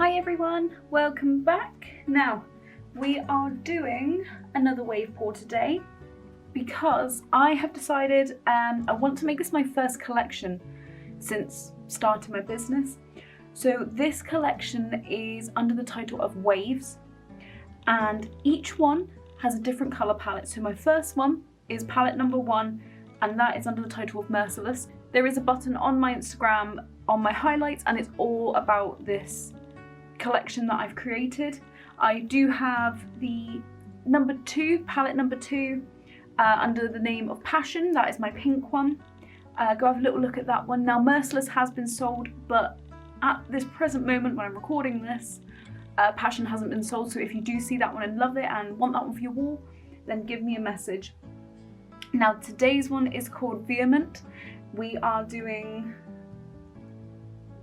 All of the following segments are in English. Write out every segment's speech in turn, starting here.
Hi everyone, welcome back. Now, we are doing another wave pour today because I have decided I want to make this my first collection since starting my business. So this collection is under the title of Waves, and each one has a different colour palette. So my first one is palette number 1, and that is under the title of Merciless. There is a button on my Instagram on my highlights, and it's all about this collection that I've created. I do have the number 2, palette number 2, under the name of Passion. That is my pink one. Go have a little look at that one. Now, Merciless has been sold, but at this present moment when I'm recording this, Passion hasn't been sold. So if you do see that one and love it and want that one for your wall, then give me a message. Now, today's one is called Vehement. We are doing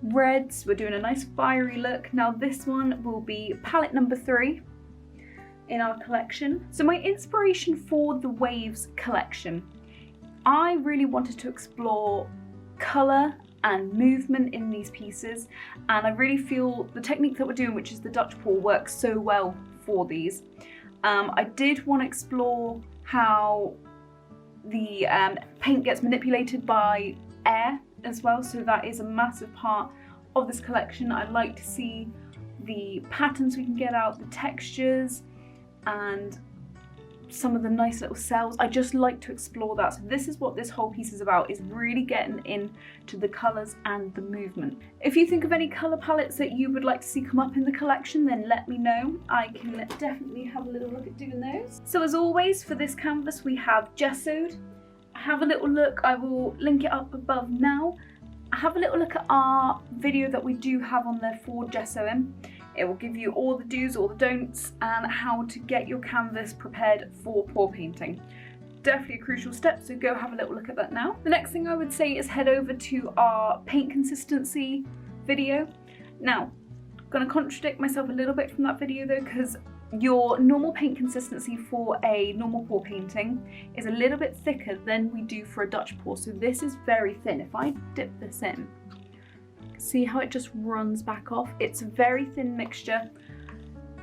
reds, we're doing a nice fiery look. Now this one will be palette number 3 in our collection. So my inspiration for the Waves collection, I really wanted to explore colour and movement in these pieces, and I really feel the technique that we're doing, which is the Dutch pour, works so well for these. I did want to explore how the paint gets manipulated by air as well, so that is a massive part of this collection. I like to see the patterns we can get out, the textures, and some of the nice little cells. I just like to explore that. So this is what this whole piece is about, is really getting into the colours and the movement. If you think of any colour palettes that you would like to see come up in the collection, then let me know. I can definitely have a little look at doing those. So as always, for this canvas we have gessoed. Have a little look, I will link it up above now. Have a little look at our video that we do have on there for gessoing. It will give you all the do's, all the don'ts, and how to get your canvas prepared for pour painting. Definitely a crucial step, so go have a little look at that now. The next thing I would say is head over to our paint consistency video. Now, I'm going to contradict myself a little bit from that video though, because your normal paint consistency for a normal pour painting is a little bit thicker than we do for a Dutch pour. So this is very thin. If I dip this in, see how it just runs back off? It's a very thin mixture.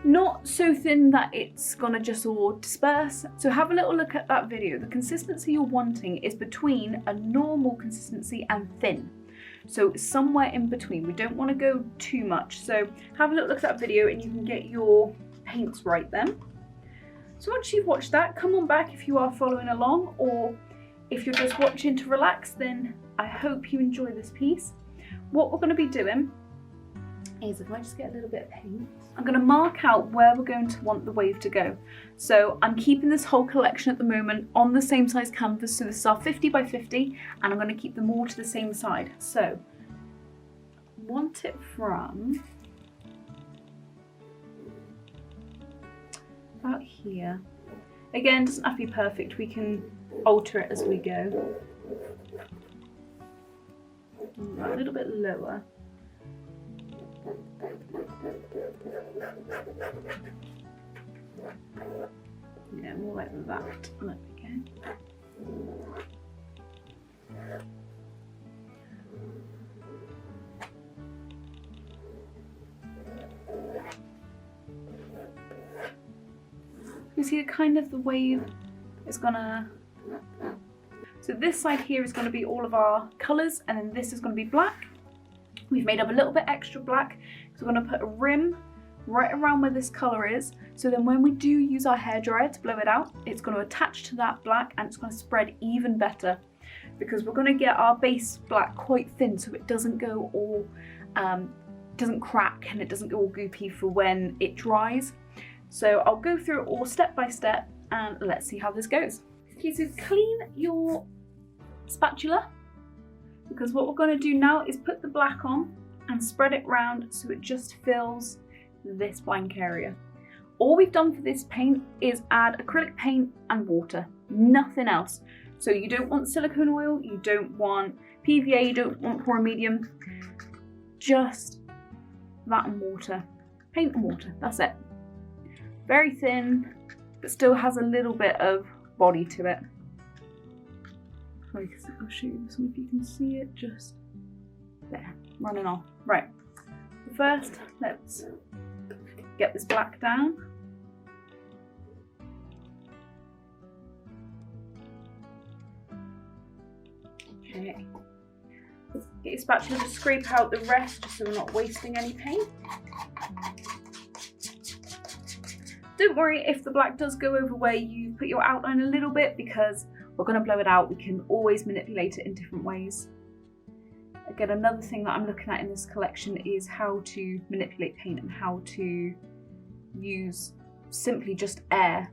Not so thin that it's gonna just all disperse. So have a little look at that video. The consistency you're wanting is between a normal consistency and thin. So somewhere in between. We don't want to go too much. So have a little look at that video and you can get your paints right then. So once you've watched that, come on back if you are following along, or if you're just watching to relax, then I hope you enjoy this piece. What we're going to be doing is, if I just get a little bit of paint, I'm going to mark out where we're going to want the wave to go. So I'm keeping this whole collection at the moment on the same size canvas, so this is our 50 by 50, and I'm going to keep them all to the same side. So want it from about here. Again, doesn't have to be perfect, we can alter it as we go. A little bit lower. Yeah, more like that. There we go. You see kind of the wave is gonna, so this side here is going to be all of our colours, and then this is going to be black. We've made up a little bit extra black, so we're going to put a rim right around where this colour is, so then when we do use our hairdryer to blow it out, it's going to attach to that black and it's going to spread even better, because we're going to get our base black quite thin so it doesn't go all, doesn't crack and it doesn't go all goopy for when it dries. So I'll go through it all step by step and let's see how this goes. Okay, so clean your spatula, because what we're going to do now is put the black on and spread it round so it just fills this blank area. All we've done for this paint is add acrylic paint and water, nothing else. So you don't want silicone oil, you don't want PVA, you don't want pour medium, just that and water. Paint and water, that's it. Very thin, but still has a little bit of body to it. I'll show you this one if you can see it, just there, running off. Right, First, let's get this black down. Okay. Get your spatula to scrape out the rest just so we're not wasting any paint. Don't worry if the black does go over where you put your outline a little bit, because we're going to blow it out. We can always manipulate it in different ways. Again, another thing that I'm looking at in this collection is how to manipulate paint and how to use simply just air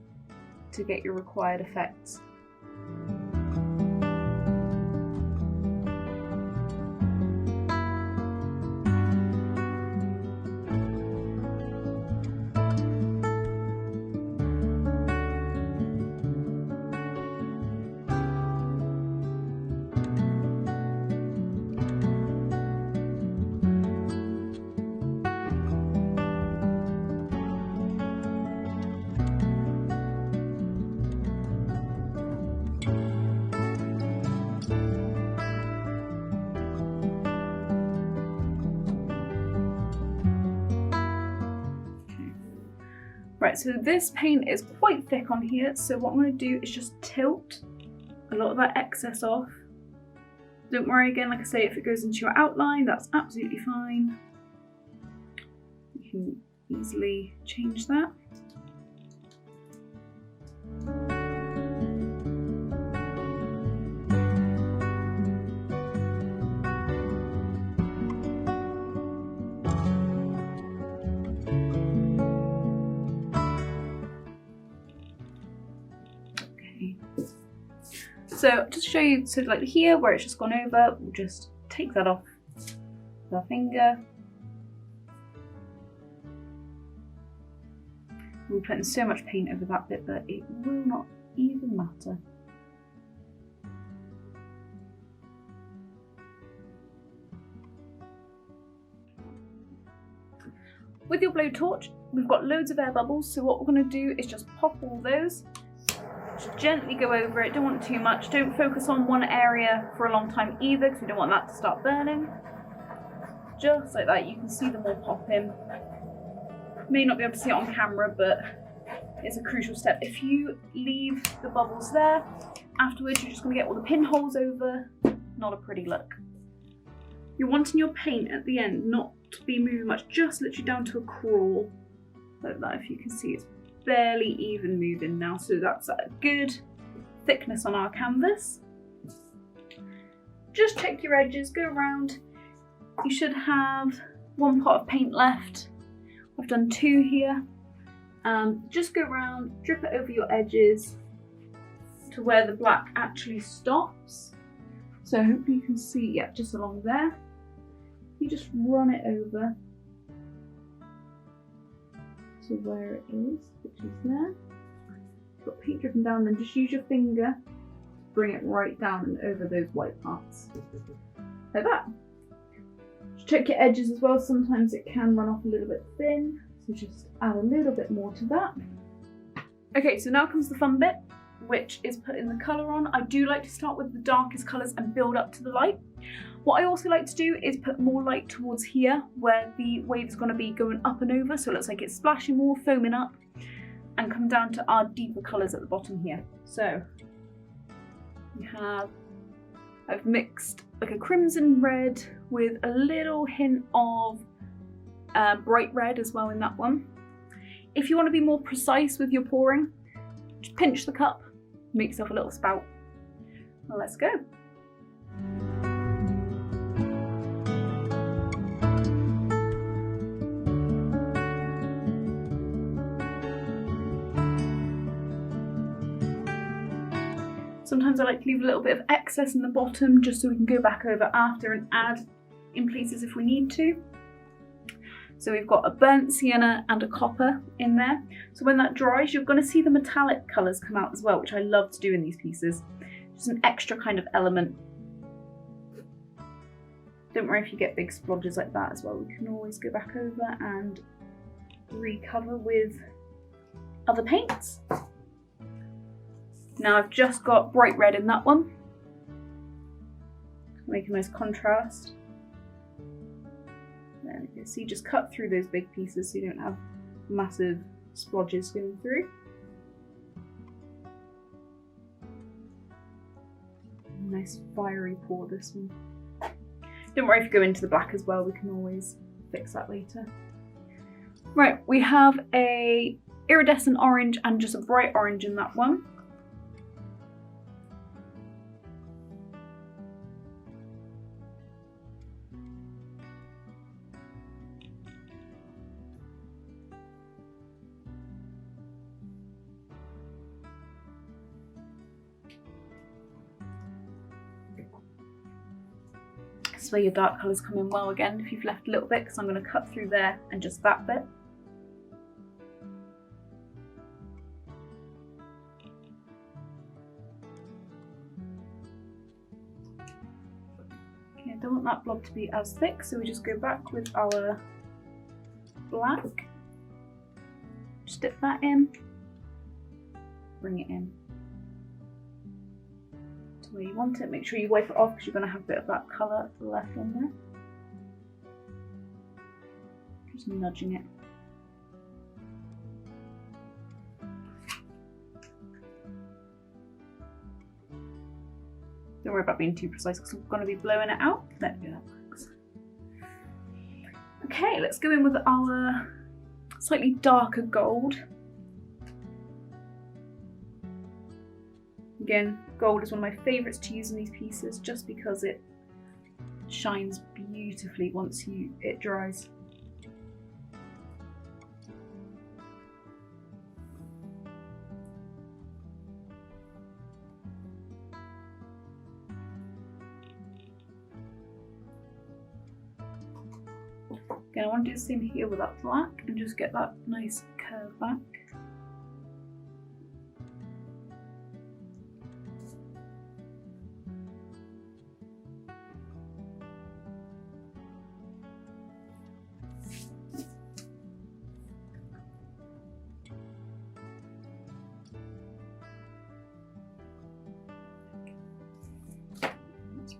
to get your required effects. Right, so this paint is quite thick on here, so what I'm going to do is just tilt a lot of that excess off. Don't worry, again, like I say, if it goes into your outline, that's absolutely fine. You can easily change that. So just show you, so like here where it's just gone over, we'll just take that off with our finger. We're putting so much paint over that bit that it will not even matter. With your blowtorch, we've got loads of air bubbles, so what we're going to do is just pop all those. Just gently go over it, don't want too much. Don't focus on one area for a long time either, because we don't want that to start burning. Just like that, you can see them all pop in. May not be able to see it on camera, but it's a crucial step. If you leave the bubbles there, afterwards you're just going to get all the pinholes over. Not a pretty look. You're wanting your paint at the end not to be moving much, just literally down to a crawl. Like that, if you can see, it's barely even moving now, so that's a good thickness on our canvas. Just check your edges, go around. You should have one pot of paint left. I've done two here. Just go around, drip it over your edges to where the black actually stops. So hopefully you can see, yeah, just along there. You just run it over to where it is, which is there. You've got paint dripping down, then just use your finger to bring it right down and over those white parts. Like that. Just check your edges as well, sometimes it can run off a little bit thin, so just add a little bit more to that. Okay, so now comes the fun bit, which is putting the colour on. I do like to start with the darkest colours and build up to the light. What I also like to do is put more light towards here where the wave is going to be going up and over, so it looks like it's splashing more, foaming up, and come down to our deeper colours at the bottom here. So I've mixed like a crimson red with a little hint of bright red as well in that one. If you want to be more precise with your pouring, just pinch the cup, make yourself a little spout. Well, let's go. Sometimes I like to leave a little bit of excess in the bottom just so we can go back over after and add in places if we need to. So we've got a burnt sienna and a copper in there. So when that dries, you're going to see the metallic colours come out as well, which I love to do in these pieces. Just an extra kind of element. Don't worry if you get big splodges like that as well. We can always go back over and recover with other paints. Now I've just got bright red in that one. Make a nice contrast. There we go. So you just cut through those big pieces so you don't have massive splodges going through. Nice fiery pour, this one. Don't worry if you go into the black as well, we can always fix that later. Right, we have a iridescent orange and just a bright orange in that one. This is where your dark colours come in well again if you've left a little bit, because I'm going to cut through there and just that bit. Okay, I don't want that blob to be as thick, so we just go back with our black, just dip that in, bring it in where you want it. Make sure you wipe it off because you're going to have a bit of that colour left on there. Just nudging it. Don't worry about being too precise because we're going to be blowing it out. There we go, that works. Okay, let's go in with our slightly darker gold. Again, gold is one of my favourites to use in these pieces just because it shines beautifully once it dries. Again, I want to do the same here with that black and just get that nice curve back.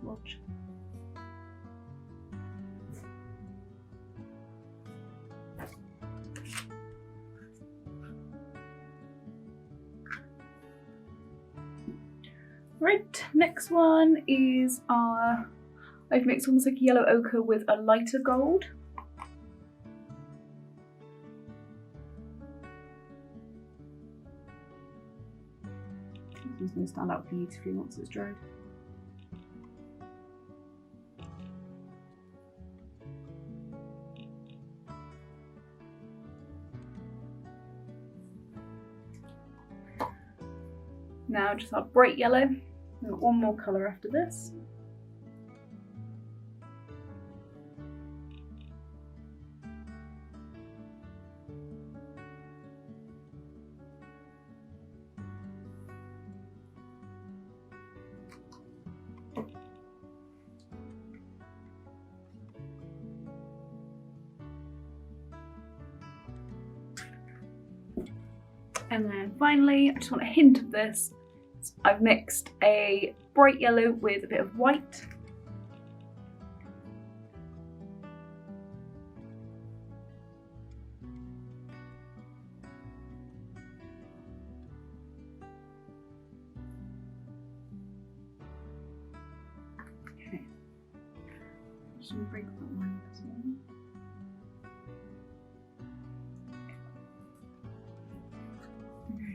Watch. Right, next one is I've mixed almost like a yellow ochre with a lighter gold. This one's going to stand out beautifully once it's dried. Now just our bright yellow. We've got one more colour after this. And then finally, I just want a hint of this. I've mixed a bright yellow with a bit of white. Okay. Just gonna break that one as well.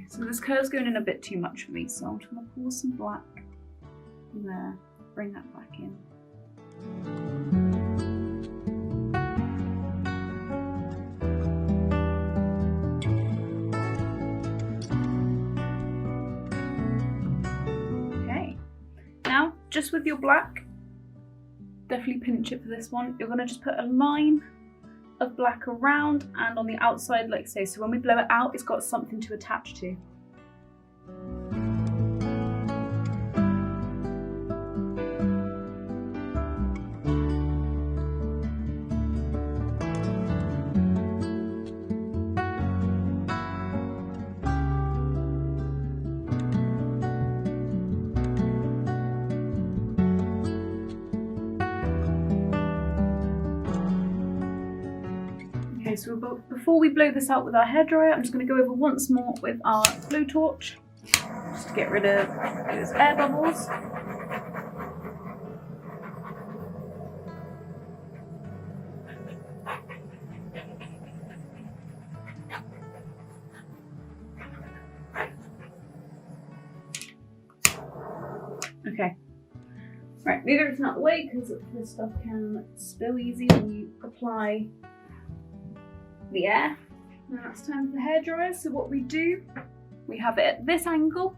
So this curve's going in a bit too much for me, so I'm just going to pour some black from there, bring that back in. Okay, now just with your black, definitely pinch it for this one. You're going to just put a line of black around and on the outside, like so. So when we blow it out, it's got something to attach to. Okay, so before we blow this out with our hairdryer, I'm just going to go over once more with our blowtorch, just to get rid of those air bubbles. Okay, right, move everything out of the way because this stuff can spill easy when you apply the air. Now it's time for the hairdryer. So what we do, we have it at this angle.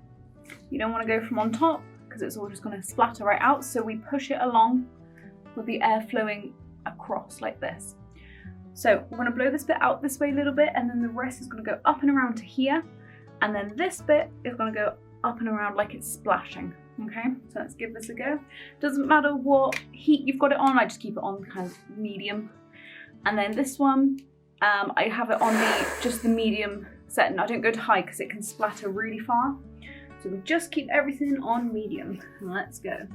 You don't want to go from on top because it's all just going to splatter right out. So we push it along with the air flowing across like this. So we're going to blow this bit out this way a little bit, and then the rest is going to go up and around to here. And then this bit is going to go up and around like it's splashing. Okay, so let's give this a go. Doesn't matter what heat you've got it on, I just keep it on kind of medium. And then this one, I have it on just the medium setting. I don't go to high because it can splatter really far. So we just keep everything on medium. Let's go.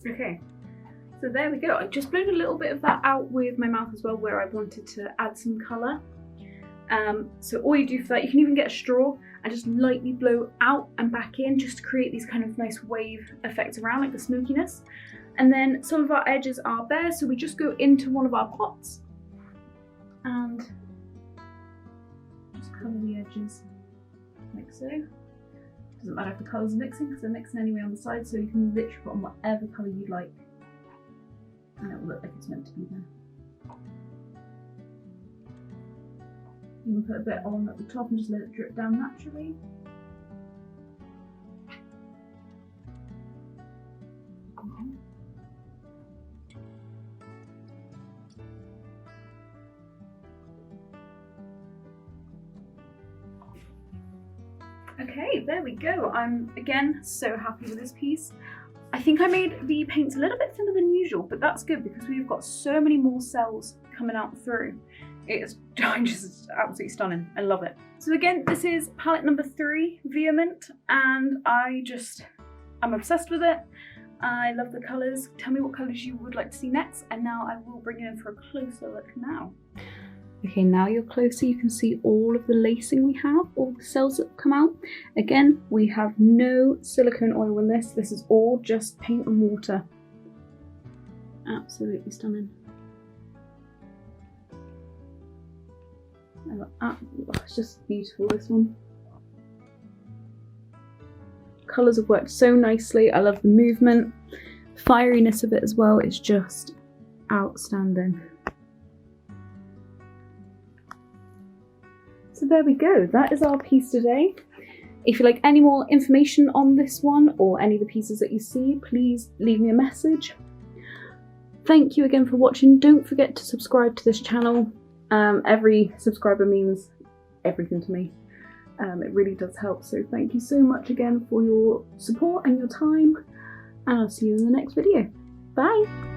Okay, so there we go. I just blew a little bit of that out with my mouth as well, where I wanted to add some colour. So all you do for that, you can even get a straw and just lightly blow out and back in, just to create these kind of nice wave effects around, like the smokiness. And then some of our edges are bare, so we just go into one of our pots and just colour the edges like so. Doesn't matter if the colours are mixing, because they're mixing anyway on the side, so you can literally put on whatever colour you'd like and it will look like it's meant to be there. You can put a bit on at the top and just let it drip down naturally. Okay, there we go. I'm again so happy with this piece. I think I made the paints a little bit thinner than usual, but that's good because we've got so many more cells coming out through. It's just absolutely stunning. I love it. So again, this is palette number 3, Vehement, and I'm obsessed with it. I love the colours. Tell me what colours you would like to see next, and now I will bring you in for a closer look now. Okay, now you're closer, you can see all of the lacing we have, all the cells that come out. Again, we have no silicone oil in this. This is all just paint and water. Absolutely stunning. It's just beautiful, this one. Colours have worked so nicely. I love the movement. Fieriness of it as well is just outstanding. So there we go, that is our piece today. If you'd like any more information on this one or any of the pieces that you see, please leave me a message. Thank you again for watching. Don't forget to subscribe to this channel. Every subscriber means everything to me. It really does help, so thank you so much again for your support and your time, and I'll see you in the next video. Bye!